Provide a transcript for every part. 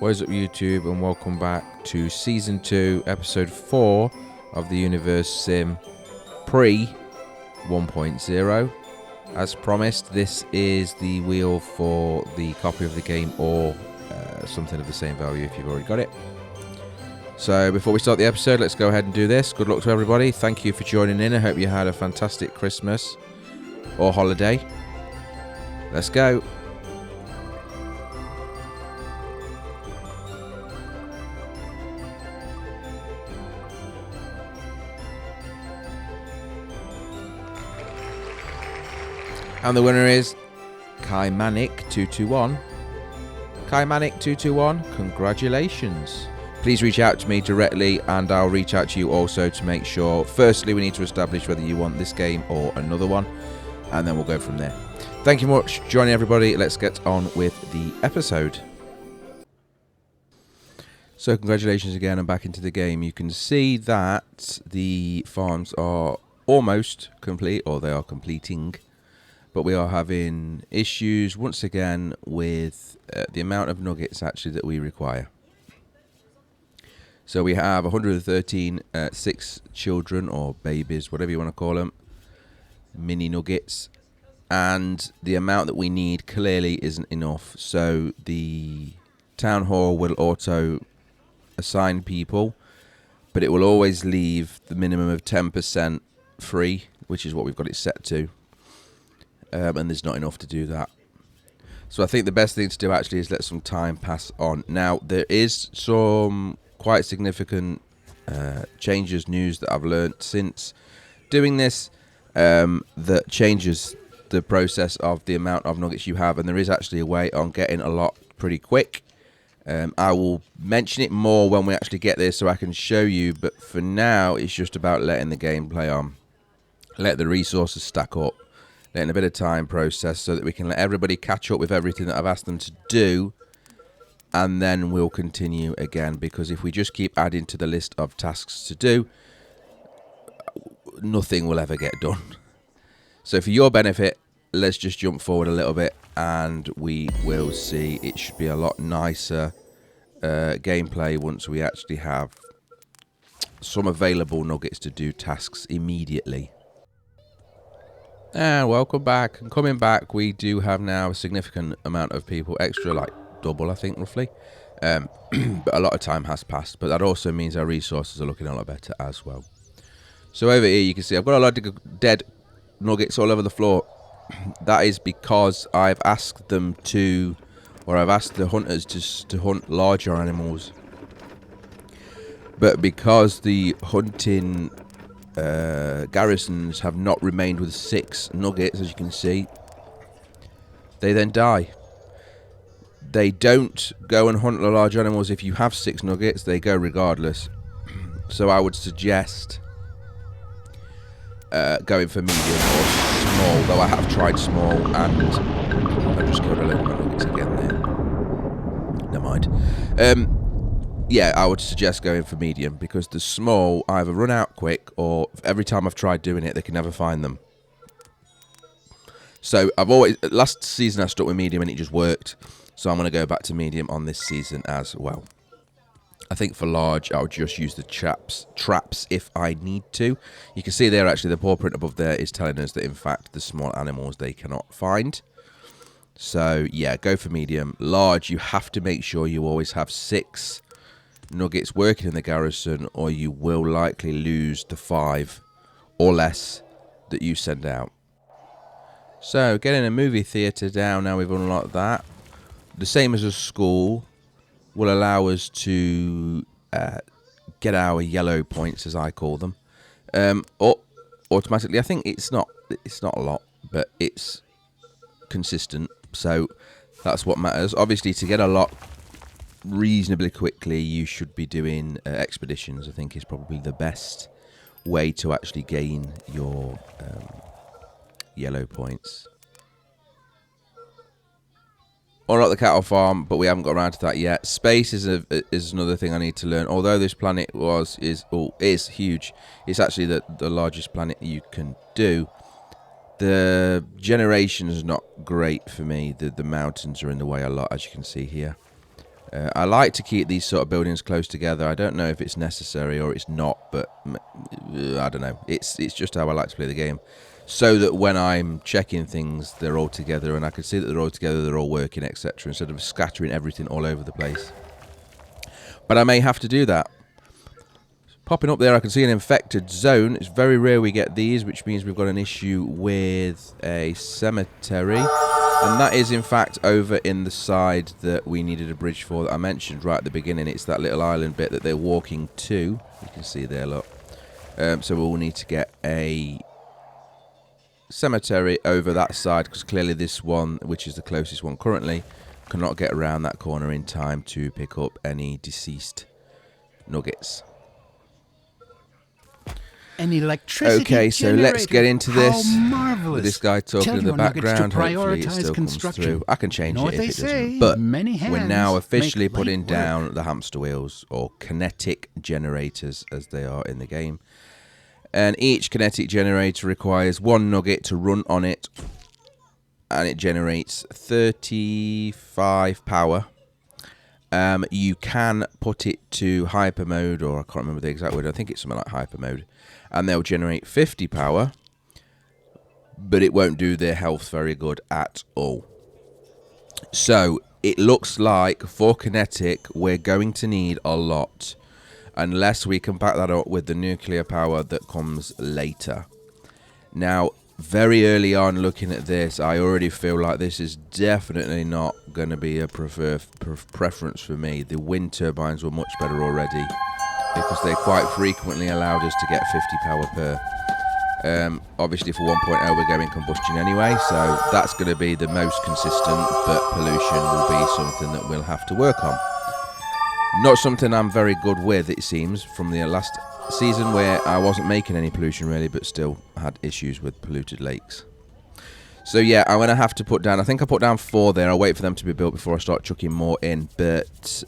What is up, YouTube, and welcome back to Season 2, Episode 4 of the Universim Pre 1.0. As promised, this is the wheel for the copy of the game or something of the same value if you've already got it. So before we start the episode, let's go ahead and do this. Good luck to everybody. Thank you for joining in. I hope you had a fantastic Christmas or holiday. Let's go. And the winner is 𝐂𝐈𝐍𝐄𝐂𝐓. 𝐂𝐈𝐍𝐄𝐂𝐓, congratulations. Please reach out to me directly and I'll reach out to you also to make sure. Firstly, we need to establish whether you want this game or another one, and then we'll go from there. Thank you much for joining, everybody. Let's get on with the episode. So congratulations again, I'm back into the game. You can see that the farms are almost complete, or they are completing. But we are having issues once again with the amount of nuggets actually that we require. So we have 113 6 children or babies, whatever you want to call them, mini nuggets, and the amount that we need clearly isn't enough. So the town hall will auto assign people, but it will always leave the minimum of 10% free, which is what we've got it set to. And there's not enough to do that. So I think the best thing to do actually is let some time pass on. Now, there is some quite significant news that I've learned since doing this that changes the process of the amount of nuggets you have. And there is actually a way on getting a lot pretty quick. I will mention it more when we actually get there so I can show you. But for now, it's just about letting the game play on. Let the resources stack up. Letting a bit of time process so that we can let everybody catch up with everything that I've asked them to do, and then we'll continue again, because if we just keep adding to the list of tasks to do, nothing will ever get done. So for your benefit, let's just jump forward a little bit and we will see. It should be a lot nicer gameplay once we actually have some available nuggets to do tasks immediately. And welcome back. And coming back, we do have now a significant amount of people, extra, like double, I think, roughly. But a lot of time has passed. But that also means our resources are looking a lot better as well. So over here, you can see I've got a lot of dead nuggets all over the floor. That is because I've asked them to, or I've asked the hunters to hunt larger animals. But because the hunting garrisons have not remained with 6 nuggets, as you can see, they then die. They don't go and hunt the large animals if you have 6 nuggets, they go regardless. So I would suggest going for medium or small, though I have tried small and I just killed a load of my nuggets again there. Never mind. Yeah, I would suggest going for medium, because the small either run out quick, or every time I've tried doing it, they can never find them. So last season I stuck with medium and it just worked. So I'm going to go back to medium on this season as well. I think for large, I would just use the traps if I need to. You can see there actually the paw print above there is telling us that in fact the small animals they cannot find. So yeah, go for medium. Large, you have to make sure you always have 6 nuggets working in the garrison, or you will likely lose the 5 or less that you send out. So getting a movie theatre down now, we've unlocked that. The same as a school will allow us to get our yellow points, as I call them, or automatically. I think it's not a lot, but it's consistent, so that's what matters. Obviously, to get a lot reasonably quickly, you should be doing expeditions. I think is probably the best way to actually gain your yellow points. Unlock the cattle farm, but we haven't got around to that yet. Space is another thing I need to learn. Although this planet is huge, it's actually the largest planet you can do. The generation is not great for me. The mountains are in the way a lot, as you can see here. I like to keep these sort of buildings close together. I don't know if it's necessary or it's not, but I don't know. It's just how I like to play the game, so that when I'm checking things, they're all together and I can see that they're all together, they're all working, etc., instead of scattering everything all over the place. But I may have to do that. Popping up there, I can see an infected zone. It's very rare we get these, which means we've got an issue with a cemetery. And that is, in fact, over in the side that we needed a bridge for that I mentioned right at the beginning. It's that little island bit that they're walking to. You can see there, look. So we'll need to get a cemetery over that side, because clearly this one, which is the closest one currently, cannot get around that corner in time to pick up any deceased nuggets. An electricity okay, so let's get into this. Marvelous. With this guy talking in the background. Hopefully it still comes through. I can change it if it doesn't. But we're now officially putting down the hamster wheels, or kinetic generators as they are in the game. And each kinetic generator requires 1 nugget to run on it. And it generates 35 power. You can put it to hyper mode, or I can't remember the exact word. I think it's something like hyper mode. And they'll generate 50 power, but it won't do their health very good at all. So it looks like for kinetic, we're going to need a lot, unless we can back that up with the nuclear power that comes later. Now, very early on looking at this, I already feel like this is definitely not going to be a preference for me. The wind turbines were much better already, because they quite frequently allowed us to get 50 power per. Obviously for 1.0 we're going combustion anyway, so that's going to be the most consistent, but pollution will be something that we'll have to work on. Not something I'm very good with, it seems, from the last season where I wasn't making any pollution really, but still had issues with polluted lakes. So yeah, I'm going to have to put down, I think I put down 4 there. I'll wait for them to be built before I start chucking more in, but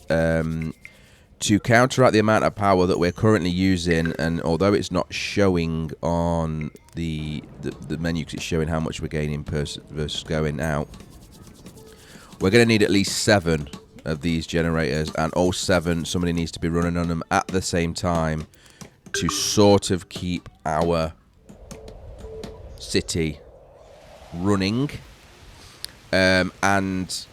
to counteract the amount of power that we're currently using, and although it's not showing on the menu because it's showing how much we're gaining versus going out, we're going to need at least 7 of these generators, and all 7, somebody needs to be running on them at the same time to sort of keep our city running. And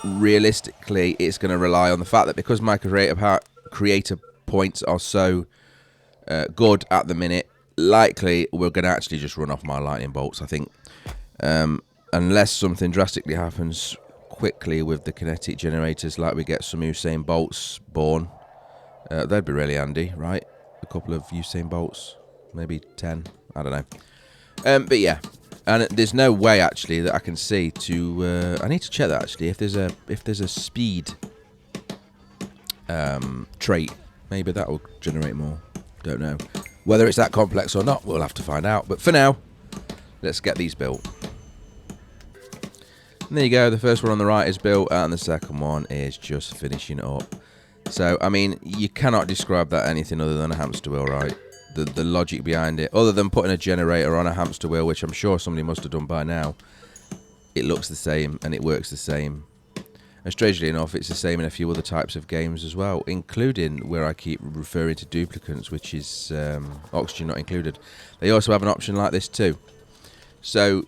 realistically, it's going to rely on the fact that because my creator points are so good at the minute, likely we're going to actually just run off my lightning bolts, I think. Unless something drastically happens quickly with the kinetic generators, like we get some Usain Bolts born. That'd be really handy, right? A couple of Usain Bolts, maybe 10, I don't know. But yeah. And there's no way actually that I can see to. I need to check that actually. If there's a speed trait, maybe that will generate more. Don't know whether it's that complex or not. We'll have to find out. But for now, let's get these built. And there you go. The first one on the right is built, and the second one is just finishing up. So I mean, you cannot describe that anything other than a hamster wheel, right? The logic behind it, other than putting a generator on a hamster wheel, which I'm sure somebody must have done by now, it looks the same and it works the same. And strangely enough, it's the same in a few other types of games as well, including where I keep referring to duplicants, which is oxygen not included. They also have an option like this too. So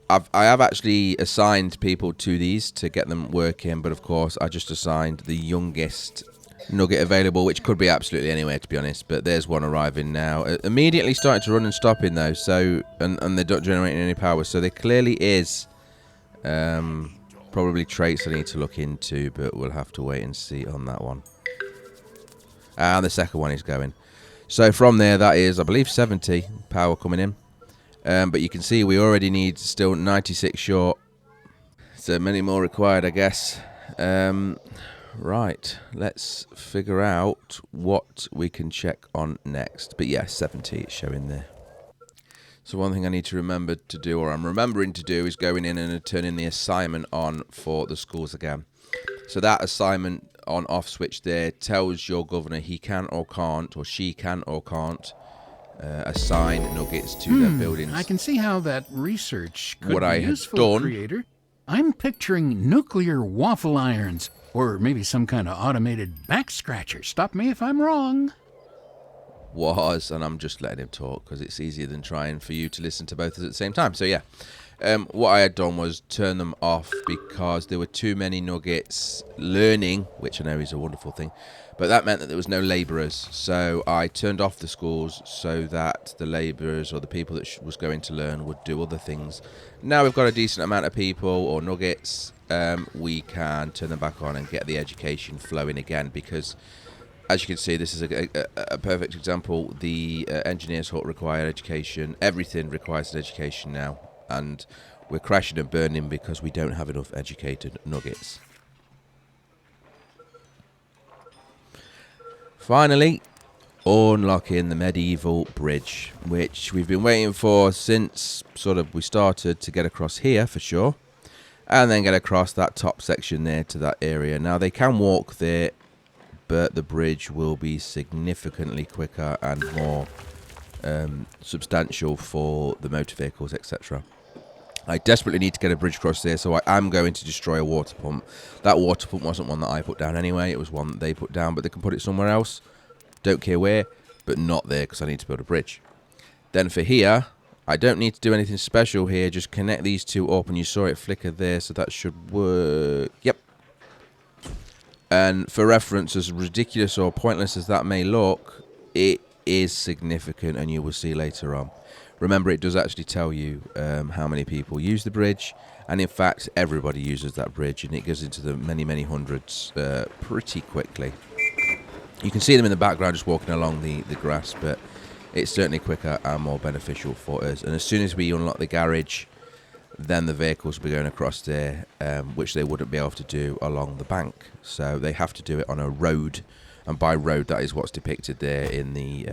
I have actually assigned people to these to get them working, but of course I just assigned the youngest nugget available, which could be absolutely anywhere, to be honest. But there's one arriving now, immediately starting to run and stopping though. So and they're not generating any power, so there clearly is probably traits I need to look into, but we'll have to wait and see on that one. And the second one is going. So from there, that is, I believe, 70 power coming in. But you can see we already need still 96 short, so many more required, I guess. Right, let's figure out what we can check on next. But yeah, 70 it's showing there. So one thing I need to remember to do, or I'm remembering to do, is going in and turning the assignment on for the schools again. So that assignment on off switch there tells your governor he can or can't, or she can or can't assign nuggets to their buildings. I can see how that research could what be I had useful, done, creator. I'm picturing nuclear waffle irons Or maybe some kind of automated back scratcher. Stop me if I'm wrong. Was, and I'm just letting him talk because it's easier than trying for you to listen to both at the same time. So yeah, what I had done was turn them off because there were too many nuggets learning, which I know is a wonderful thing, but that meant that there was no labourers. So I turned off the schools so that the labourers or the people that was going to learn would do other things. Now we've got a decent amount of people or nuggets, we can turn them back on and get the education flowing again, because as you can see, this is a perfect example. The engineers hut require education. Everything requires an education now. And we're crashing and burning because we don't have enough educated nuggets. Finally, unlocking the medieval bridge, which we've been waiting for since sort of we started to get across here for sure. And then get across that top section there to that area. Now they can walk there, but the bridge will be significantly quicker and more substantial for the motor vehicles, etc. I desperately need to get a bridge across there, so I am going to destroy a water pump. That water pump wasn't one that I put down anyway, it was one that they put down, but they can put it somewhere else. Don't care where, but not there because I need to build a bridge. Then for here, I don't need to do anything special here, just connect these two up, and you saw it flicker there, so that should work. Yep. And for reference, as ridiculous or pointless as that may look, it is significant, and you will see later on. Remember, it does actually tell you how many people use the bridge, and in fact, everybody uses that bridge, and it goes into the many, many hundreds pretty quickly. You can see them in the background just walking along the grass, but it's certainly quicker and more beneficial for us. And as soon as we unlock the garage, then the vehicles will be going across there, which they wouldn't be able to do along the bank. So they have to do it on a road, and by road that is what's depicted there in the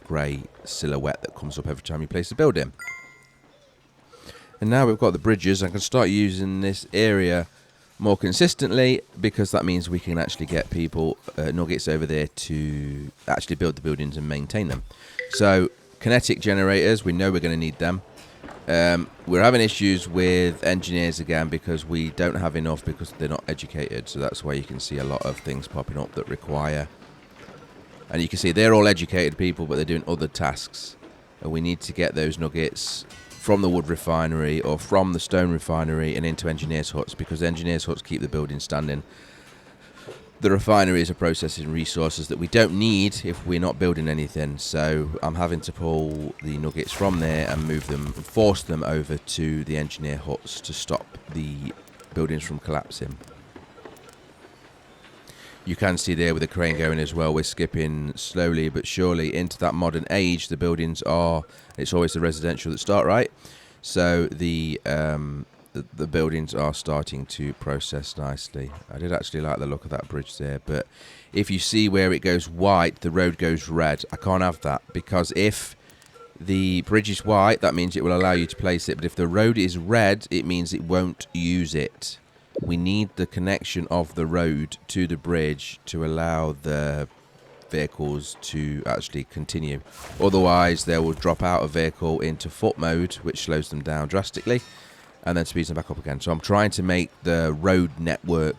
grey silhouette that comes up every time you place a building. And now we've got the bridges, I can start using this area more consistently, because that means we can actually get people, nuggets over there to actually build the buildings and maintain them. So kinetic generators, we know we're going to need them. We're having issues with engineers again because we don't have enough because they're not educated. So that's why you can see a lot of things popping up that require. And you can see they're all educated people, but they're doing other tasks. And we need to get those nuggets from the wood refinery or from the stone refinery and into engineers' huts, because engineers' huts keep the building standing. The refineries are processing resources that we don't need if we're not building anything, so I'm having to pull the nuggets from there and move them, force them over to the engineer huts to stop the buildings from collapsing. You can see there with the crane going as well, we're skipping slowly but surely into that modern age. The buildings are, it's always the residential that start, right? So the buildings are starting to process nicely. I did actually like the look of that bridge there, but if you see where it goes white, the road goes red. I can't have that, because if the bridge is white, that means it will allow you to place it, but if the road is red, it means it won't use it. We need the connection of the road to the bridge to allow the vehicles to actually continue. Otherwise, they will drop out of vehicle into foot mode, which slows them down drastically, and then speeds them back up again. So I'm trying to make the road network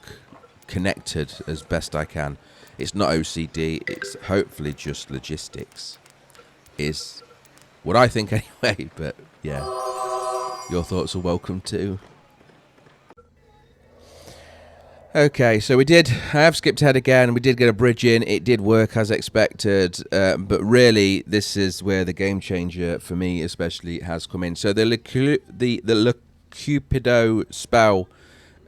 connected as best I can. It's not OCD, it's hopefully just logistics, is what I think anyway, but yeah, your thoughts are welcome too. Okay, so I have skipped ahead again. We did get a bridge in. It did work as expected, but really this is where the game changer for me especially has come in. So the 𝐂𝐻𝐍𝐄𝐓 spell,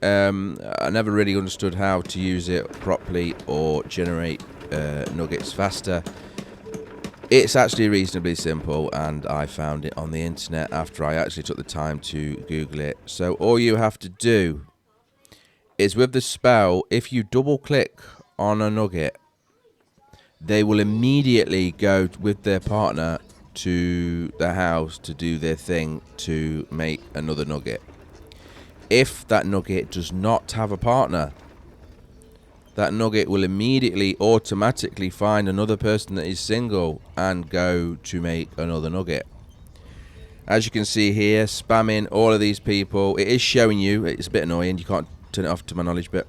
I never really understood how to use it properly or generate nuggets faster. It's actually reasonably simple, and I found it on the internet after I actually took the time to Google it. So all you have to do is, with the spell, if you double click on a nugget, they will immediately go with their partner to the house to do their thing to make another nugget. If that nugget does not have a partner, that nugget will immediately automatically find another person that is single and go to make another nugget. As you can see here, spamming all of these people, it is showing you, it's a bit annoying, you can't turn it off to my knowledge, but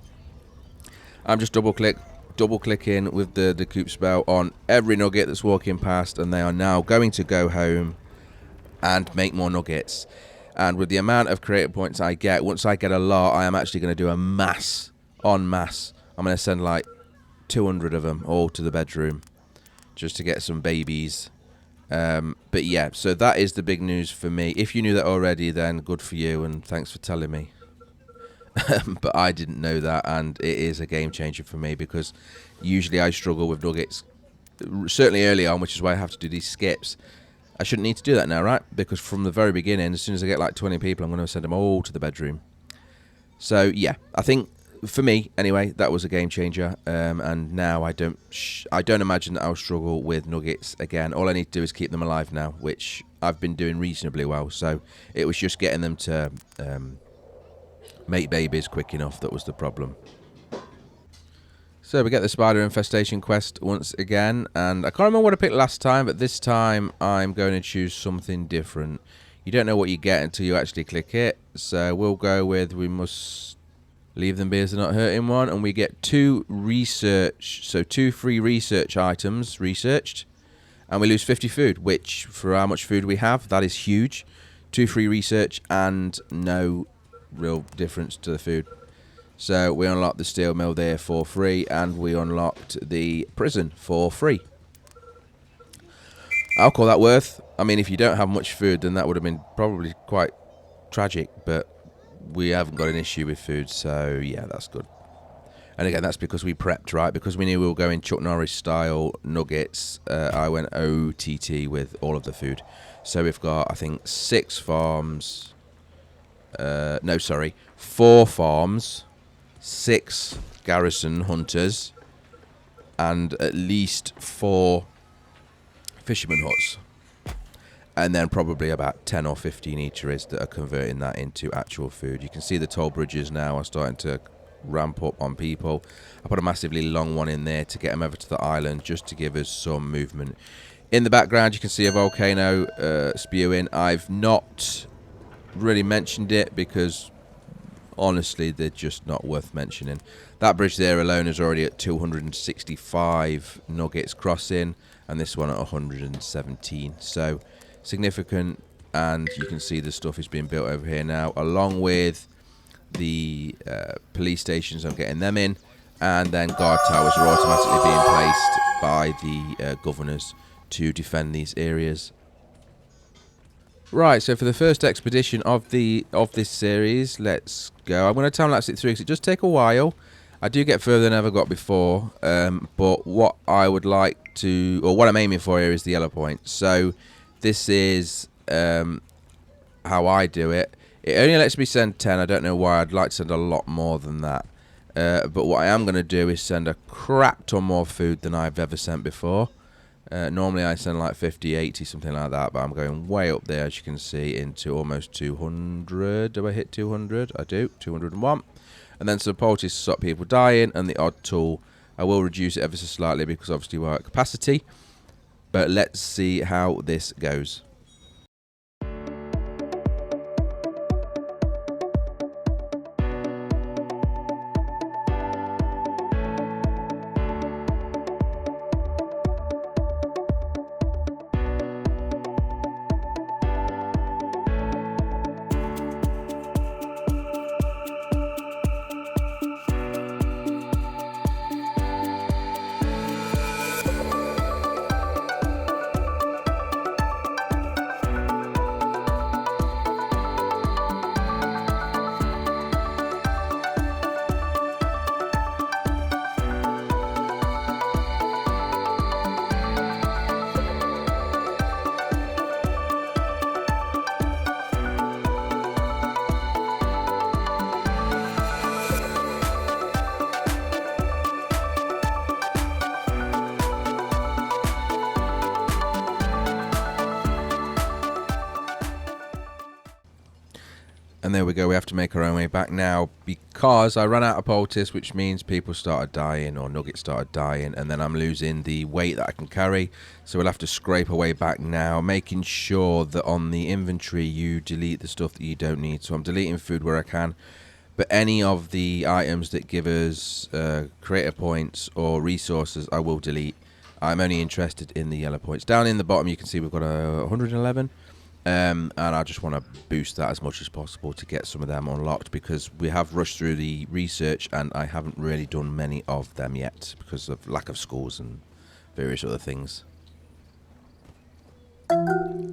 I'm just double clicking with the 𝐂𝐓 spell on every nugget that's walking past, and they are now going to go home and make more nuggets. And with the amount of creator points I get, once I get a lot, I am actually going to do a mass. I'm going to send like 200 of them all to the bedroom just to get some babies. But yeah, so that is the big news for me. If you knew that already, then good for you, and thanks for telling me. But I didn't know that, and it is a game changer for me, because usually I struggle with nuggets, certainly early on, which is why I have to do these skips. I shouldn't need to do that now, right? Because from the very beginning, as soon as I get like 20 people, I'm going to send them all to the bedroom. So yeah, I think for me anyway, that was a game changer. And now I don't imagine that I'll struggle with nuggets again. All I need to do is keep them alive now, which I've been doing reasonably well. So it was just getting them to make babies quick enough that was the problem. So we get the spider infestation quest once again, and I can't remember what I picked last time, but this time I'm going to choose something different. You don't know what you get until you actually click it, so we'll go with we must leave them be as they're not hurting one, and we get 2 free research items researched, and we lose 50 food, which for how much food we have, that is huge. 2 free research and no real difference to the food. So we unlocked the steel mill there for free, and we unlocked the prison for free. I'll call that worth. I mean, if you don't have much food, then that would have been probably quite tragic, but we haven't got an issue with food, so yeah, that's good. And again, that's because we prepped, right? Because we knew we were going Chuck Norris style nuggets. I went OTT with all of the food. So we've got, I think, 4 farms, 6 garrison hunters, and at least 4 fisherman huts, and then probably about 10 or 15 eateries that are converting that into actual food. You can see the toll bridges now are starting to ramp up on people. I put a massively long one in there to get them over to the island, just to give us some movement. In the background you can see a volcano spewing. I've not really mentioned it because honestly they're just not worth mentioning. That bridge there alone is already at 265 nuggets crossing, and this one at 117, so significant. And you can see the stuff is being built over here now, along with the police stations. I'm getting them in, and then guard towers are automatically being placed by the governors to defend these areas. Right, so for the first expedition of this series, let's go. I'm going to time lapse it through because it does take a while. I do get further than I ever got before, but what I would like to, or what I'm aiming for here, is the yellow point. So this is how I do it. It only lets me send 10. I don't know why. I'd like to send a lot more than that. But what I am going to do is send a crap ton more food than I've ever sent before. Normally I send like 50, 80, something like that, but I'm going way up there, as you can see, into almost 200. Do I hit 200? I do. 201. And then some poultice to stop people dying, and the odd tool. I will reduce it ever so slightly because obviously we're at capacity. But let's see how this goes. And there we go, we have to make our own way back now because I ran out of poultice, which means people started dying, or nuggets started dying, and then I'm losing the weight that I can carry. So we'll have to scrape our way back now, making sure that on the inventory you delete the stuff that you don't need. So I'm deleting food where I can, But any of the items that give us creator points or resources, I will delete. I'm only interested in the yellow points. Down in the bottom, you can see we've got 111. And I just want to boost that as much as possible to get some of them unlocked, because we have rushed through the research and I haven't really done many of them yet because of lack of schools and various other things.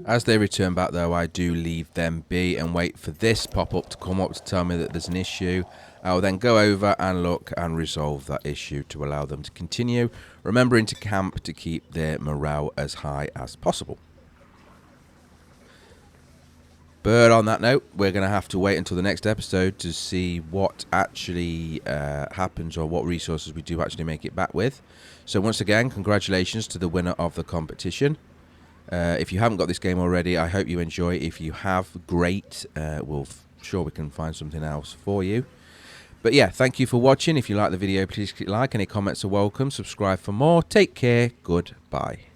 As they return back though, I do leave them be and wait for this pop-up to come up to tell me that there's an issue. I will then go over and look and resolve that issue to allow them to continue, remembering to camp to keep their morale as high as possible. But on that note, we're going to have to wait until the next episode to see what actually happens, or what resources we do actually make it back with. So once again, congratulations to the winner of the competition. If you haven't got this game already, I hope you enjoy. If you have, great. Sure we can find something else for you. But yeah, thank you for watching. If you like the video, please click like. Any comments are welcome. Subscribe for more. Take care. Goodbye.